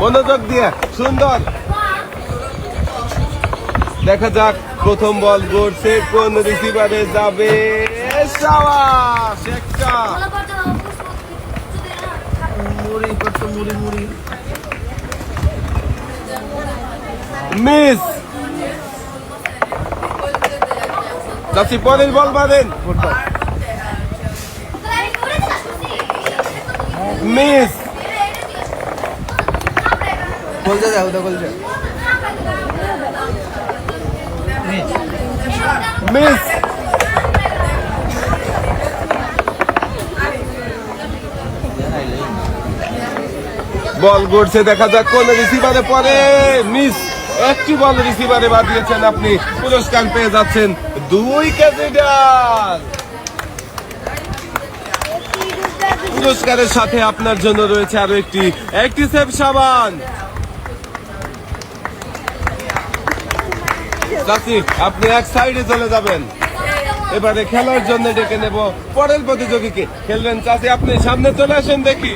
মনোযোগ দিয়ে সুন্দর। দেখা যাক প্রথম বল করছে কোন রিসিভারে যাবে। শাবাশ, একটা মিস। চাচি পরের বল বাঁধেন। মিস। বলতে যাও তো বলছে মিস। বল করছে, দেখা যাক কোন রিসিভারে পরে। মিস। একটি বল রিসিভারে বাঁধিয়েছেন আপনি, পুরস্কার পেয়ে যাচ্ছেন 2 কেজি ডাল। পুরস্কারের সাথে আপনার জন্য রয়েছে আরো একটি অ্যাক্টিসেভ সাবান। চাচি আপনি এক সাইডে চলে যাবেন। এবারে খেলার জন্য ডেকে নেব পরের প্রতিযোগীকে। খেলবেন চাচি, আপনি সামনে চলে আসেন দেখি।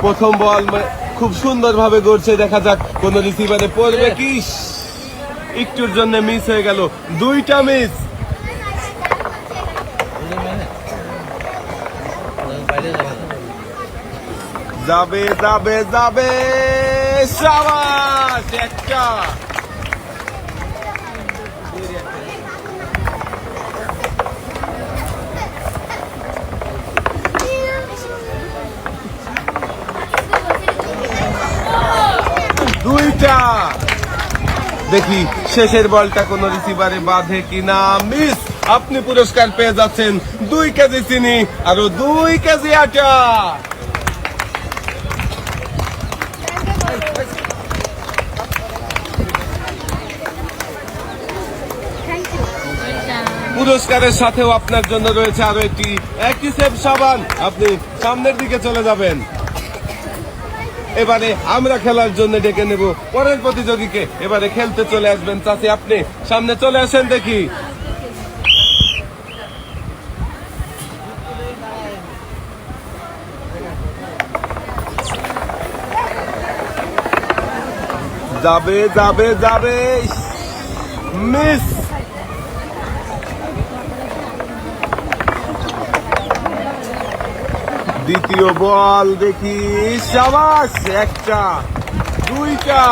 প্রথম বল খুব সুন্দরভাবে গড়ছে, দেখা যাক কোন রিসিভারে পড়বে কি। একটুর জন্য মিস হয়ে গেল, 2টা মিস। যাবে যাবে যাবে, শাবাশ, একটা। দুইটা। দেখি শেষের বলটা কোন রিসিভারে বাঁধে কিনা। মিস। আপনি পুরস্কার পেয়ে যাচ্ছেন 2 কেজি চিনি আরো 2 কেজি আটা। পুরস্কারের সাথেও আপনার জন্য রয়েছে আরো একটি অ্যাক্টিসেভ সাবান। আপনি সামনের দিকে চলে যাবেন। এবারে আমরা খেলার জন্য ডেকে নেব পরের প্রতিযোগীকে। এবারে খেলতে চলে আসবেন চাচি, আপনি সামনে চলে আসেন দেখি। যাবে যাবে যাবে, মিস। দ্বিতীয় বল দেখি, শাবাশ, একটা। 2টা।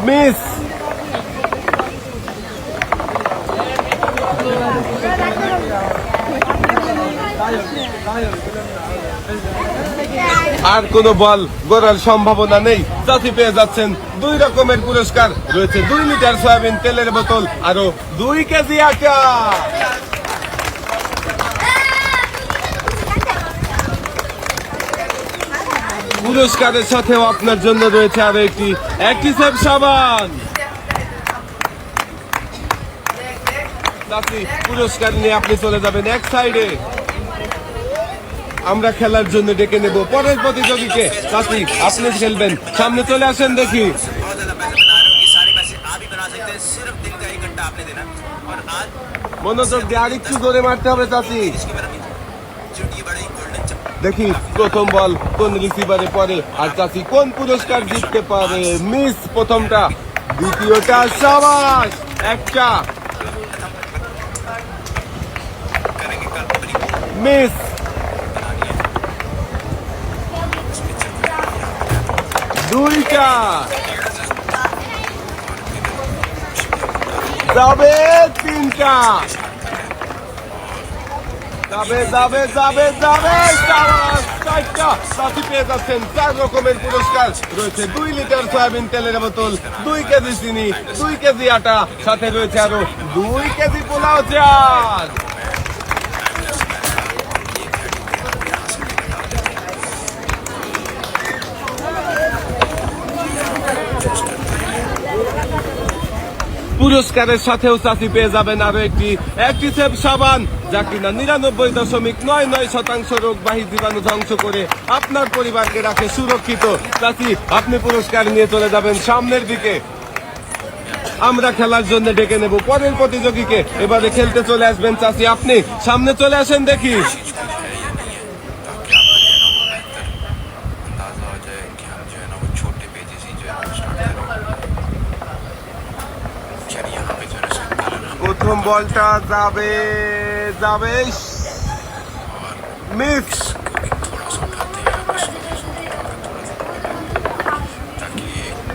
মিস। আর কোনো বল গড়ার সম্ভাবনা নেই। চাচি পেয়ে যাচ্ছেন 2 রকমের পুরস্কার। রয়েছে 2 লিটার সয়াবিন তেলের বোতল আরো 2 কেজি আটা। পুরস্কারের সাথেও আপনার জন্য রয়েছে আরো একটি অ্যাক্টিসেভ সাবান। চাচি পুরস্কার নিয়ে আপনি চলে যাবেন এক সাইডে। আমরা খেলার জন্য ডেকে নেব পরের প্রতিযোগীকে। চাচি আপনি খেলবেন, সামনে চলে আসেন দেখি। মনোযোগ দিয়ে আর একটু জোরে মারতে হবে চাচি। দেখি প্রথম বল কোন রিসিভারে পড়ে আর চাচি কোন পুরস্কার জিততে পারে। মিস প্রথমটা, দ্বিতীয়টা, শাবাশ, একটা। মিস। দুইটা। যাবে 3টা। যাবে যাবে যাবে যাবে, 4টা। চাচি পেয়ে যাচ্ছেন 4 রকমের পুরস্কার। রয়েছে 2 লিটার সয়াবিন তেলের বোতল, 2 কেজি চিনি, 2 কেজি আটা, সাথে রয়েছে আরো 2 কেজি পোলাও চাল। পুরস্কারের সাথেও চাচি পেয়ে যাবেন আরো একটি অ্যাক্টিসেভ সাবান, যা কিনা 99.99% রোগবাহী জীবাণু ধ্বংস করে আপনার পরিবারকে রাখে সুরক্ষিত। চাচি, আপনি পুরস্কার নিয়ে চলে যাবেন সামনের দিকে। আমরা খেলার জন্য ডেকে নেব পরের প্রতিযোগীকে। এবারে খেলতে চলে আসবেন চাচি, আপনি সামনে চলে আসেন দেখি। প্রথম বলটা যাবে যাবে মিস।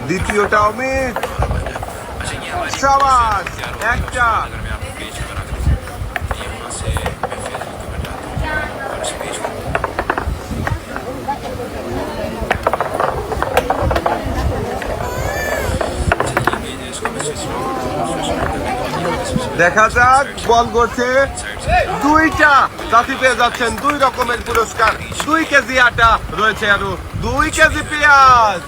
দ্বিতীয়টাও মিস। শাবাশ, একটা। দেখা যাক, বল করছে দুইটা। চাচি পেয়ে যাচ্ছেন 2 রকমের পুরস্কার। 2 কেজি আটা রয়েছে, আরো 2 কেজি পেঁয়াজ।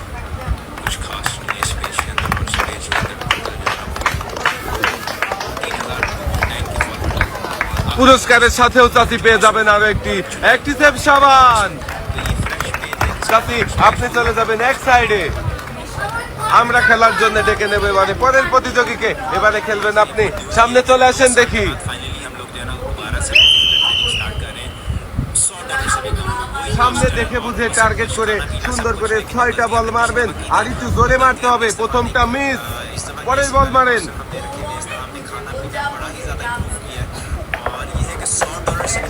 পুরস্কারের সাথেও চাচি পেয়ে যাবেন আরো একটি অ্যাক্টিসেভ সাবান। চাচি, আপনি চলে যাবেন এক সাইডে। আমরা খেলার জন্য ডেকে নেব এবারে পরের প্রতিযোগীকে। এবারে খেলবেন আপনি, সামনে চলে আসেন দেখি। সামনে দেখে বুঝে টার্গেট করে সুন্দর করে 6টা বল মারবেন, আর একটু জোরে মারতে হবে। প্রথমটা মিস, পরের বল মারেন।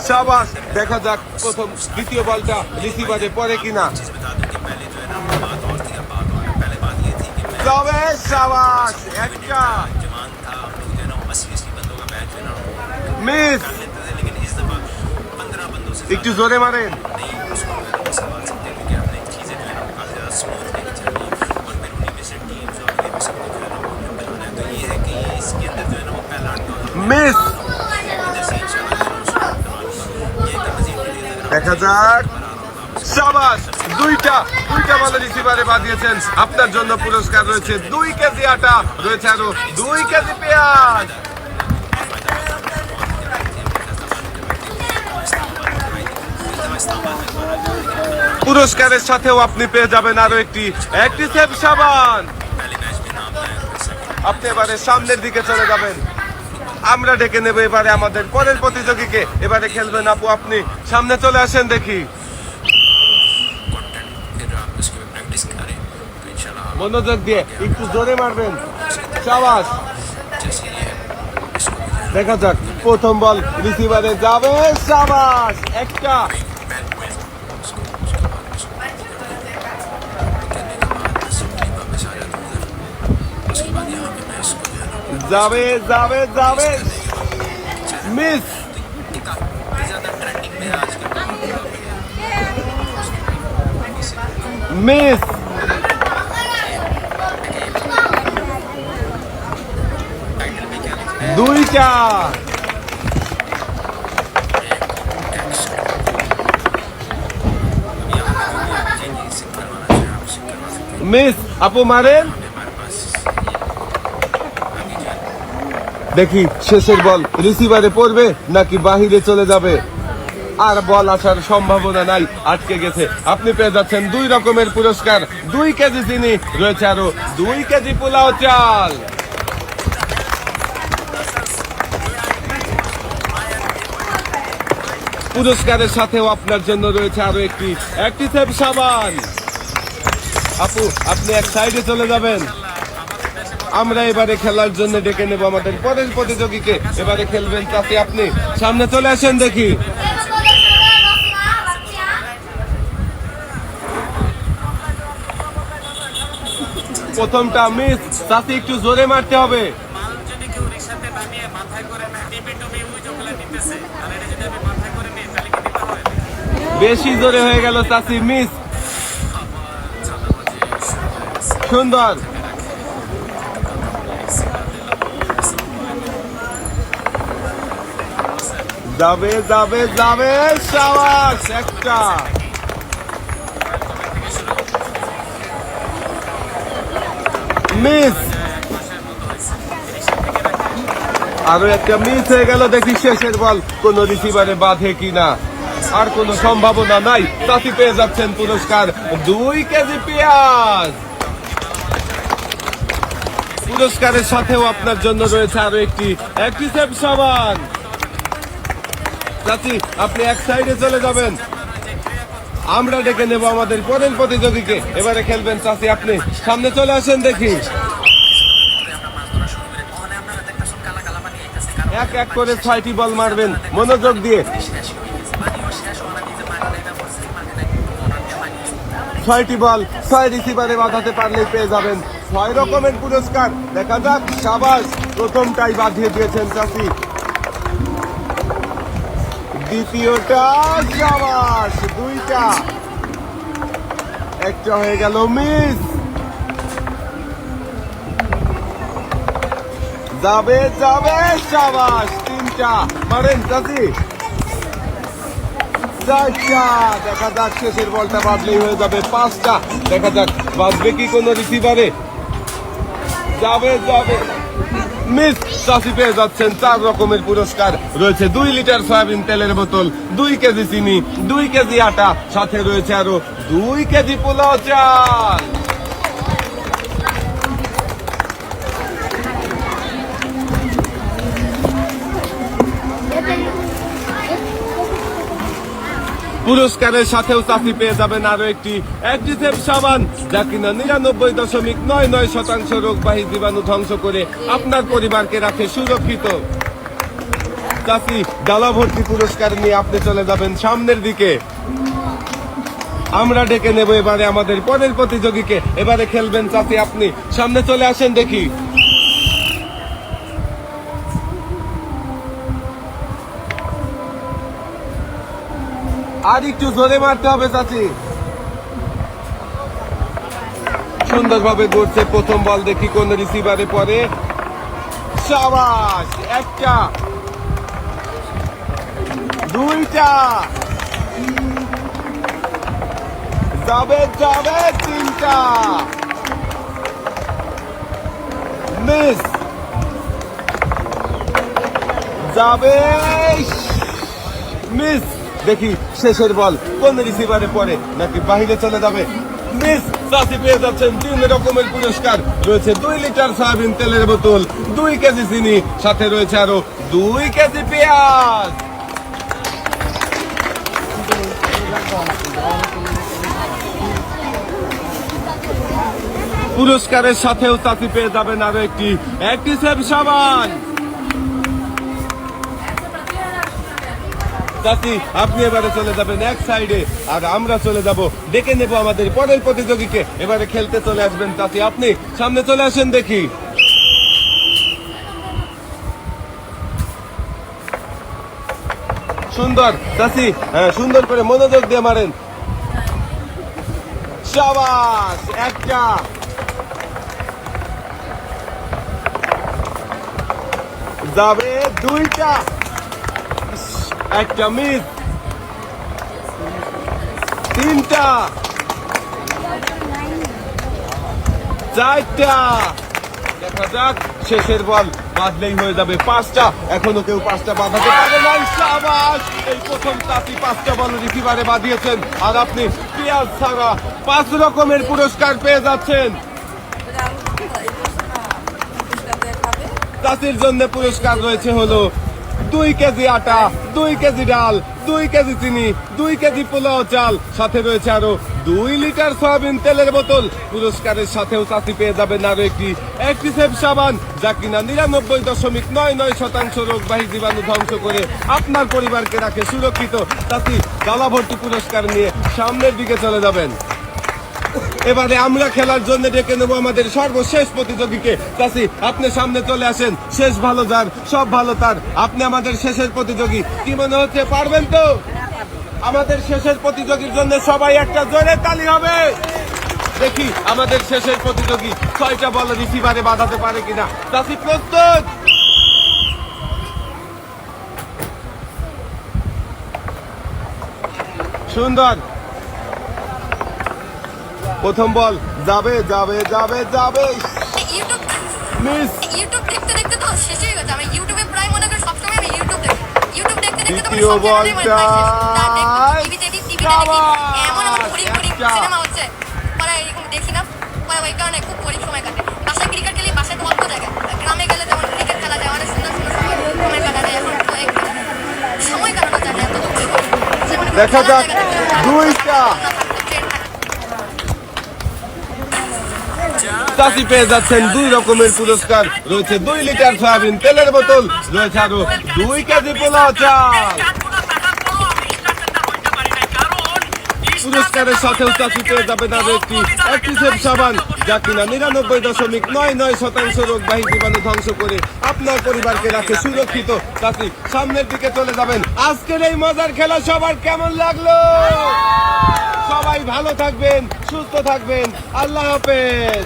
শাবাশ, দেখা যাক প্রথম দ্বিতীয় বলটা রিসিভারে পড়ে কিনা। যাবে, শাবাশ, একটা মিস। একটু জোরে মারেন। মিস। দেখা যাক, শাবাশ, দুইটা বলে রিসিভারে বাজিয়েছেন। আপনার জন্য পুরস্কার রয়েছে 2 কেজি আটা, রয়েছে আরো 2 কেজি পেঁয়াজ। পুরস্কারের সাথেও আপনি পেয়ে যাবেন আরো একটি অ্যাক্টিসেভ সাবান। আপনি এবারে সামনের দিকে চলে যাবেন। আমরা ডেকে নেব এবারে আমাদের পরের প্রতিযোগীকে। এবারে খেলবেন আপু, আপনি সামনে চলে আসেন দেখি। মনোযোগ দিয়ে একটু জোরে মারবেন। শাবাশ, দেখা যাক প্রথম বল রিসিভারে যাবে। শাবাশ, একটা। যাবে যাবে যাবে, মিস। মিস। দুইটা। মিস। আপু মারেন দেখি। শেষের বল রিসিভারে পড়বে নাকি বাহিরে চলে যাবে? আর বল আসার সম্ভাবনা নাই, আটকে গেছে। আপনি পেয়ে যাচ্ছেন 2 রকমের পুরস্কার। 2 কেজি চিনি, রয়েছে আরো 2 কেজি পোলাও চাল। পুরস্কারের সাথেও আপনার জন্য রয়েছে আরো একটি অ্যাক্টিসেভ সাবান। আপু, আপনি এক সাইডে চলে যাবেন। আমরা এবারে খেলার জন্য ডেকে নেব আমাদের পরের প্রতিযোগীকে। এবারে খেলবেন চাচি, আপনি সামনে চলে আসেন দেখি। প্রথমটা মিস। চাচি, একটু জোরে মারতে হবে। বেশি জোরে হয়ে গেল চাচি, মিস। সুন্দর। যাবে যাবে যাবে, শাবাশ, একটা। মিস। আরো একটা মিস হয়ে গেল, দেখি শেষের বল কোন রিসিভারে বাঁধে কিনা। আর কোনো সম্ভাবনা নাই, চাচি পেয়ে যাচ্ছেন পুরস্কার 2 কেজি পেঁয়াজ। পুরস্কারের সাথেও আপনার জন্য রয়েছে আরো একটি অ্যাক্টিসেভ সাবান। চাচি আপনি এক সাইডে চলে যাবেন, আমরা ডেকে নেব আমাদের পরের প্রতিযোগীকে। এবারে খেলবেন চাচি, আপনি সামনে চলে আসেন দেখি। এক এক করে 6টি বল মারবেন মনোযোগ দিয়ে। 6টি বল 6 রিসিভারে বাঁধাতে পারলেই পেয়ে যাবেন 6 রকমের পুরস্কার। দেখা যাক, সাবাস, প্রথমটাই বাঁধিয়ে দিয়েছেন চাচি। দ্বিতীয়টা সাবাস, 2টা, একটা হয়ে গেল মিস। যাবে যাবে, সাবাস, 3টা মারেন চাচি। 4টা, দেখা যাক শেষের বলটা বাঁধলেই হয়ে যাবে 5টা। দেখা যাক বাঁধবে কি কোনো রিসিভারে। যাবে যাবে, মিস। চাচি পেয়ে যাচ্ছেন 4 রকমের পুরস্কার। রয়েছে 2 লিটার সয়াবিন তেলের বোতল, 2 কেজি চিনি, 2 কেজি আটা, সাথে রয়েছে আরো 2 কেজি পোলাও চাল। পুরস্কারের সাথেও চাচি পেয়ে যাবেন আরো একটি অ্যাক্টিসেভ সাবান, যা কিনা 99.99% রোগবাহী জীবাণু ধ্বংস করে আপনার পরিবারকে রাখে সুরক্ষিত। চাচি ডালা ভর্তি পুরস্কার নিয়ে আপনি চলে যাবেন সামনের দিকে। আমরা ডেকে নেব এবারে আমাদের পরের প্রতিযোগীকে। এবারে খেলবেন চাচি, আপনি সামনে চলে আসেন দেখি। আর একটু জোরে মারতে হবে চাচি। সুন্দরভাবে ঘুরছে প্রথম বল, দেখি কোন রিসিভারে পড়ে। সাবাস, 1টা, 2টা, যাবে যাবে, 3টা, মিস। যাবে, মিস। দেখি শেষের বল কোন রিসিভারে পড়ে, নাকি বাহিরে চলে যাবে। মিস। চাচি পেয়ে যাচ্ছেন 3 রকমের পুরস্কার। রয়েছে 2 লিটার সয়াবিন তেলের বোতল, 2 কেজি চিনি, সাথে রয়েছে আরো 2 কেজি পেঁয়াজ। পুরস্কারের সাথেও চাচি পেয়ে যাবেন আরো একটি অ্যাক্টিসেভ সাবান। চাচি আপনি এবারে চলে যাবেন এক সাইডে, আর আমরা চলে যাব ডেকে নেব আমাদের পরের প্রতিযোগীকে। এবারে খেলতে চলে আসবেন চাচি, আপনি সামনে চলে আসেন দেখি। সুন্দর চাচি, হ্যাঁ, সুন্দর করে মনোযোগ দিয়ে মারেন। সাবাস, 1টা, যাবে 2টা, 1টা মিস, 3টা, 4টা। দেখা যাক শেষের বল বাঁধলেই হয়ে যাবে 5টা। এখনো কেউ 5টা বাঁধাতে পারে নাই। সাবাস, এই প্রথম চাচি 5টা বল রিসিভারে বাঁধিয়েছেন, আর আপনি পেঁয়াজ ছাড়া 5 রকমের পুরস্কার পেয়ে যাচ্ছেন। চাচির জন্য পুরস্কার রয়েছে হলো 2 কেজি আটা, 2 কেজি ডাল, 2 কেজি চিনি, 2 কেজি পোলাও চাল, সাথে রয়েছে আরো 2 লিটার সয়াবিন তেলের বোতল। পুরস্কারের সাথেও চাচি পেয়ে যাবেন আরো একটি অ্যাক্টিসেভ সাবান, যা কিনা 99.99% রোগবাহী জীবাণু ধ্বংস করে আপনার পরিবারকে রাখে সুরক্ষিত। চাচি ডালা ভর্তি পুরস্কার নিয়ে সামনের দিকে চলে যাবেন। এবারে আমরা খেলার জন্য ডেকে নেব আমাদের সর্বশেষ প্রতিযোগীকে। চাচি আপনি সামনে চলে আসেন। শেষ ভালো যার, সব ভালো তার। আপনি আমাদের শেষের প্রতিযোগী, কি মনে হচ্ছে পারবেন তো? আমাদের শেষের প্রতিযোগীর জন্য সবাই একটা জোরে তালি হবে। দেখি আমাদের শেষের প্রতিযোগী 6টা বল রিসিভারে বাঁধাতে পারে কিনা। চাচি প্রস্তুত? সুন্দর, প্রথম বল, যাবে যাবে যাবে যাবে, মিস ইউটিউব দেখতে দেখতে তো শেষ হয়ে গেছে। আমি ইউটিউবে প্রায় মনে করি সবসময় আমি ইউটিউব দেখি। ইউটিউব দেখতে দেখতে তো দ্বিতীয় সব চ্যানেলেই মনে হয় শেষ। তার দেখবো বলটা টিভিতে টিভিতে দেখি এমন এমন ঘুরি ঘুরি সিনেমা হচ্ছে, পরে এরকম দেখি না, পরে ওই কারণে খুব ঘুরি সময় কাটে। বাসায় ক্রিকেট খেলি, বাসায় তো অল্প জায়গা, গ্রামে গেলে যেমন ক্রিকেট খেলা যায়, অনেক সুন্দর সুন্দর সময় কাটা যায়। এখন তো একটু সময় কাটানো যায় না, এত দুঃখ করি। দেখা যাক দুইটা চাষি পেয়ে যাচ্ছেন 2 রকমের পুরস্কার। রয়েছে 2 লিটার সয়াবিন তেলের বোতল, রয়েছে আরো 2 কেজি পোলাও চাল। পুরস্কারের সাথেও চাষি পেয়ে যাবেন আরো একটি অ্যাক্টিসেভ সাবান, যা কিনা 99.9% রোগবাহী জীবাণু ধ্বংস করে আপনার পরিবারকে রাখে সুরক্ষিত। চাষি সামনের দিকে চলে যাবেন। আজকের এই মজার খেলা সবার কেমন লাগলো? সবাই ভালো থাকবেন, সুস্থ থাকবেন। আল্লাহ হাফেজ।